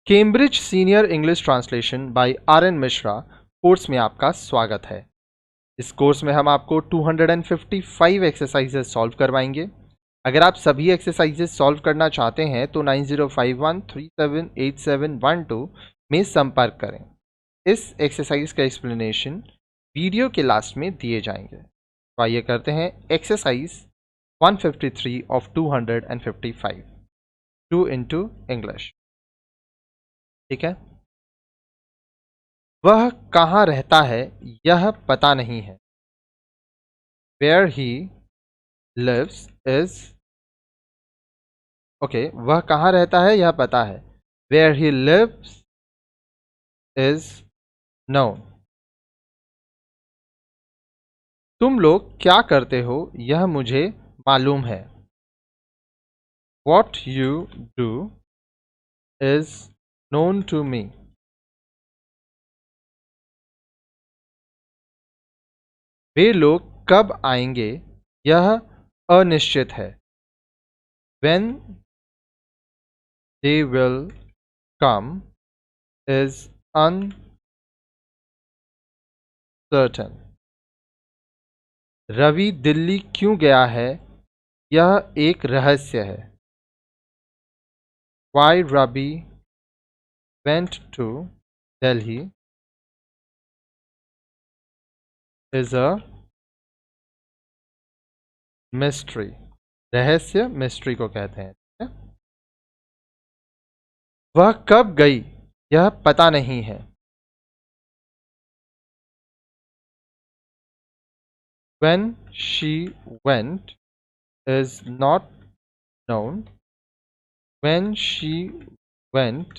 Cambridge senior English translation bye RN. Mishra course में आपका स्वागत है। इस कोर्स में हम आपको 255 एक्सरसाइजेस सॉल्व करवाएंगे। अगर आप सभी एक्सरसाइजेस सॉल्व करना चाहते हैं तो 9051378712 में संपर्क करें। इस एक्सरसाइज का एक्सप्लेनेशन वीडियो के लास्ट में दिए जाएंगे। तो आइए करते हैं एक्सरसाइज 153 ऑफ 255 2 इंटू इंग्लिश। ठीक है। वह कहाँ रहता है यह पता नहीं है। Where he lives is okay वह कहाँ रहता है यह पता है। Where he lives is known। तुम लोग क्या करते हो यह मुझे मालूम है। What you do is known to me। वे लोग कब आएंगे यह अनिश्चित है। When they will come is uncertain। Ravi Delhi क्यों गया है यह एक रहस्य है। Why Ravi went to Delhi is a mystery। रहस्य मिस्ट्री को कहते हैं। वह कब गई यह पता नहीं है। When she went is not known। When she went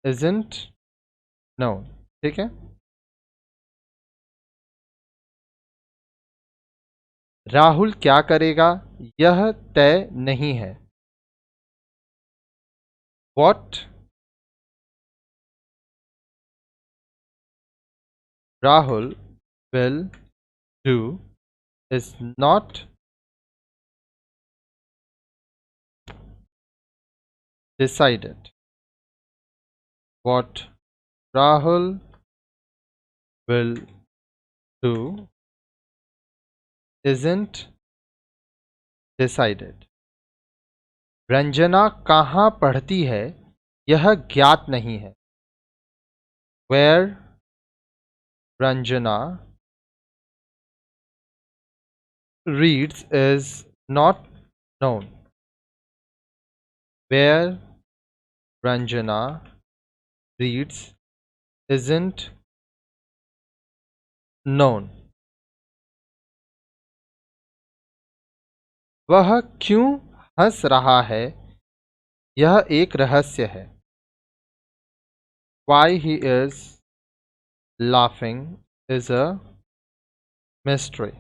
isn't known। ठीक है। राहुल क्या करेगा यह तय नहीं है। What Rahul will do is not decided। What Rahul will do isn't decided। Ranjana कहाँ पढ़ती है यह ज्ञात नहीं है। Where Ranjana reads is not known। Where Ranjana reads isn't known। वह क्यों हंस रहा है यह एक रहस्य है। Why he is laughing is a mystery।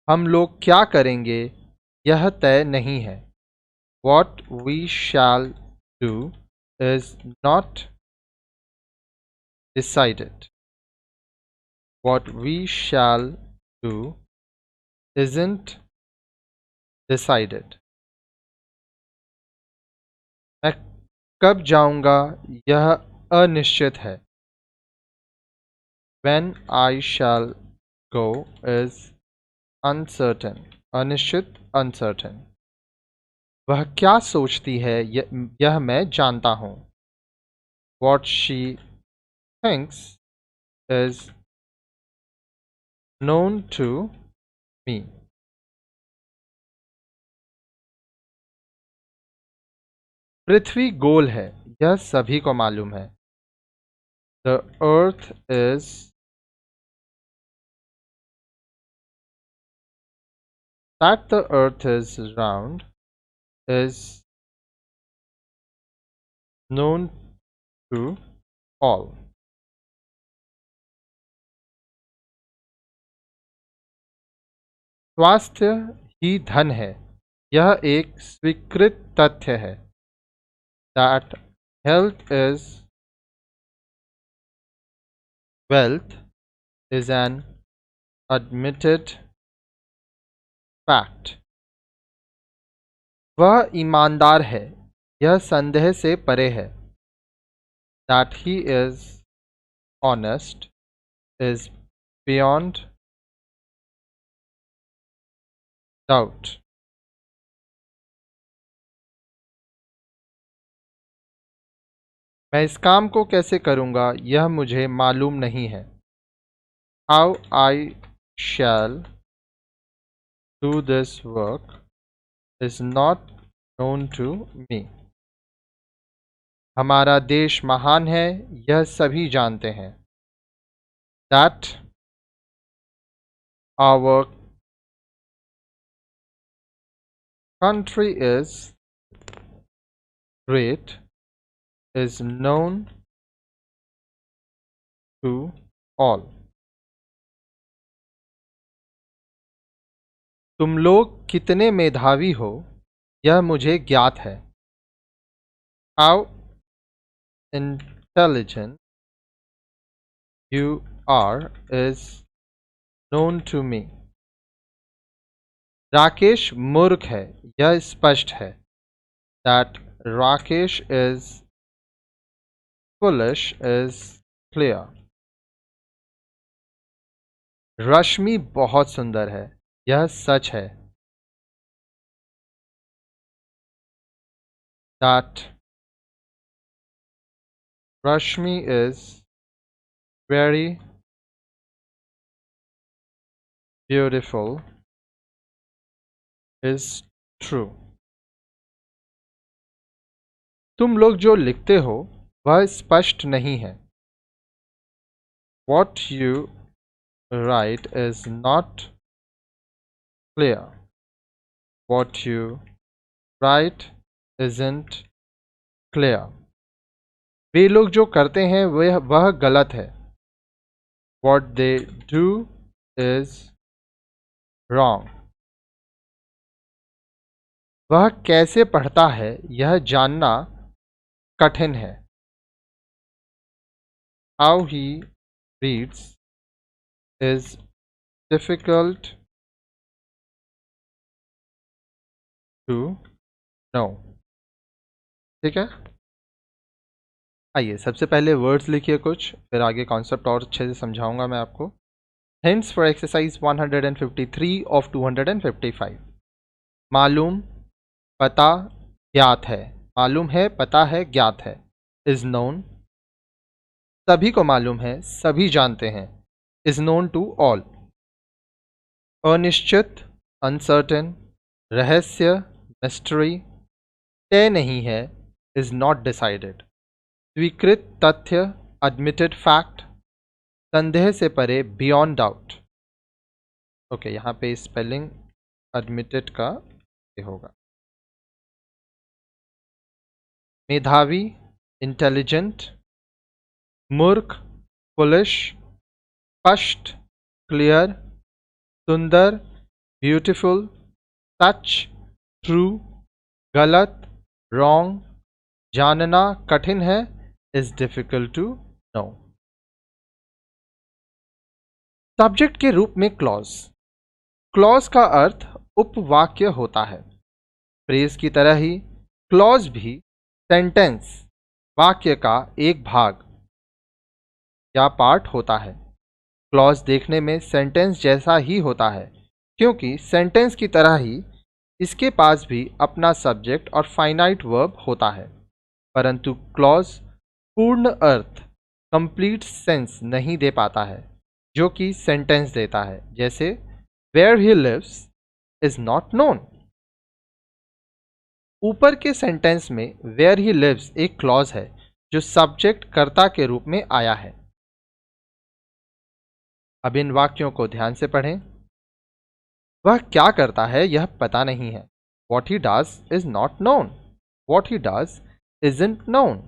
हम लोग क्या करेंगे यह तय नहीं है। What we shall do is not decided। What we shall do isn't decided। मैं कब जाऊंगा यह अनिश्चित है। When I shall go is uncertain। अनिश्चित uncertain। वह क्या सोचती है यह मैं जानता हूं। What she thinks is known to me। पृथ्वी गोल है यह सभी को मालूम है। The earth is that the earth is round is known to all। स्वास्थ्य ही धन है यह एक स्वीकृत तथ्य है। That health is wealth is an admitted fact। वह ईमानदार है यह संदेह से परे है। That he is honest is beyond doubt. मैं इस काम को कैसे करूँगा यह मुझे मालूम नहीं है। How I shall do this work is not known to me. हमारा देश महान है यह सभी जानते हैं। That our country is great is known to all. तुम लोग कितने मेधावी हो यह मुझे ज्ञात है। How intelligent you are is known to me. Rakesh मूर्ख है यह स्पष्ट है। That Rakesh is foolish is clear. रश्मि बहुत सुंदर है यह सच है। That Rashmi is very beautiful is true. तुम लोग जो लिखते हो वह स्पष्ट नहीं है। What you write is not clear. What you write isn't clear. वे लोग जो करते हैं वह गलत है। What they do is wrong. वह कैसे पढ़ता है यह जानना कठिन है। How he reads is difficult to know. ठीक है, आइए सबसे पहले वर्ड्स लिखिए कुछ, फिर आगे कॉन्सेप्ट और अच्छे से समझाऊंगा मैं आपको। Hints for exercise 153 of 255। मालूम, पता, ज्ञात है। मालूम है, पता है, ज्ञात है। इज नोन, सभी को मालूम है, सभी जानते हैं। Is known to all. अनिश्चित, अनसर्टेन। रहस्य, मिस्ट्री। तय नहीं है, इज नॉट डिसाइडेड। स्वीकृत तथ्य, एडमिटेड फैक्ट। संदेह से परे, बियॉन्ड डाउट। ओके, यहाँ पे स्पेलिंग एडमिटेड का ये होगा। मेधावी, इंटेलिजेंट। मूर्ख, फुलिश। स्पष्ट, क्लियर। सुंदर, ब्यूटीफुल। सच, ट्रू। गलत, रॉन्ग। जानना कठिन है, is difficult to know. Subject के रूप में क्लॉज। क्लॉज का अर्थ उपवाक्य होता है। फ्रेज की तरह ही क्लॉज भी सेंटेंस, वाक्य का एक भाग या पार्ट होता है। क्लॉज देखने में सेंटेंस जैसा ही होता है, क्योंकि सेंटेंस की तरह ही इसके पास भी अपना सब्जेक्ट और फाइनाइट वर्ब होता है। परंतु क्लॉज पूर्ण अर्थ, कंप्लीट सेंस नहीं दे पाता है जो कि सेंटेंस देता है। जैसे where he lives is not known. ऊपर के सेंटेंस में वेयर ही लिव्स एक क्लॉज है जो सब्जेक्ट कर्ता के रूप में आया है। अब इन वाक्यों को ध्यान से पढ़ें। वह क्या करता है यह पता नहीं है। What he does is not known. What he does isn't known.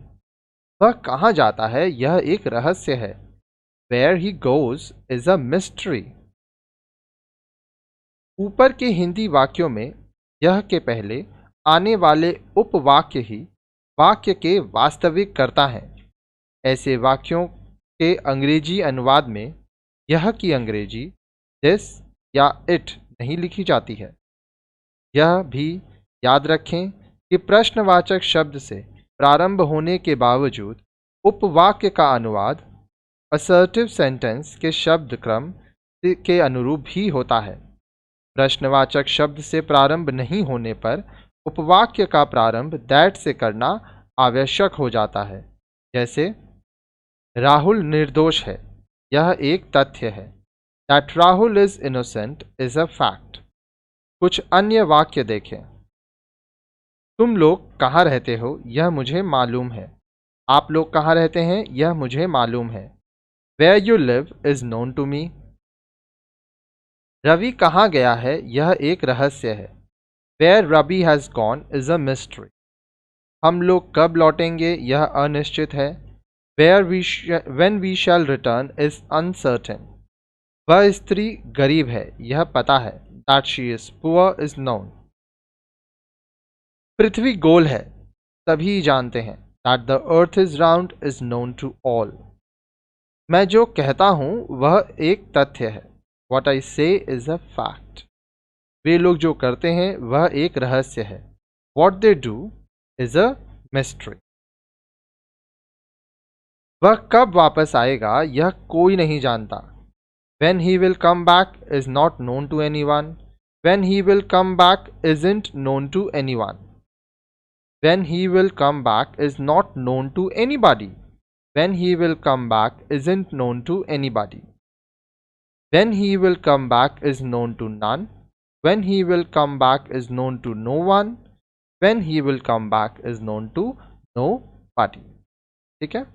वह कहाँ जाता है यह एक रहस्य है। Where he goes is a mystery. ऊपर के हिंदी वाक्यों में यह के पहले आने वाले उपवाक्य ही वाक्य के वास्तविक कर्ता हैं। ऐसे वाक्यों के अंग्रेजी अनुवाद में यह की अंग्रेजी दिस या इट नहीं लिखी जाती है। यह भी याद रखें कि प्रश्नवाचक शब्द से प्रारंभ होने के बावजूद उपवाक्य का अनुवाद असर्टिव सेंटेंस के शब्द क्रम के अनुरूप भी होता है। प्रश्नवाचक शब्द से प्रारंभ नहीं होने पर उपवाक्य का प्रारंभ दैट से करना आवश्यक हो जाता है। जैसे राहुल निर्दोष है, यह एक तथ्य है। That Rahul is innocent is a fact. कुछ अन्य वाक्य देखें। तुम लोग कहाँ रहते हो, यह मुझे मालूम है। आप लोग कहाँ रहते हैं, यह मुझे मालूम है। Where you live is known to me. Ravi कहाँ गया है, यह एक रहस्य है। Where Ravi has gone is a mystery. हम लोग कब लौटेंगे, यह अनिश्चित है। When we shall return is uncertain. वह स्त्री गरीब है, यह पता है। That she is poor is known. पृथ्वी गोल है, सभी जानते हैं। That the earth is round is known to all. मैं जो कहता हूँ वह एक तथ्य है। What I say is a fact. वे लोग जो करते हैं वह एक रहस्य है। What they do is a mystery. वह कब वापस आएगा, यह कोई नहीं जानता। When he will come back is not known to anyone. When he will come back isn't known to anyone. When he will come back is not known to anybody. When he will come back isn't known to anybody. When he will come back is known to none. When he will come back is known to no one. When he will come back is known to nobody. ठीक है।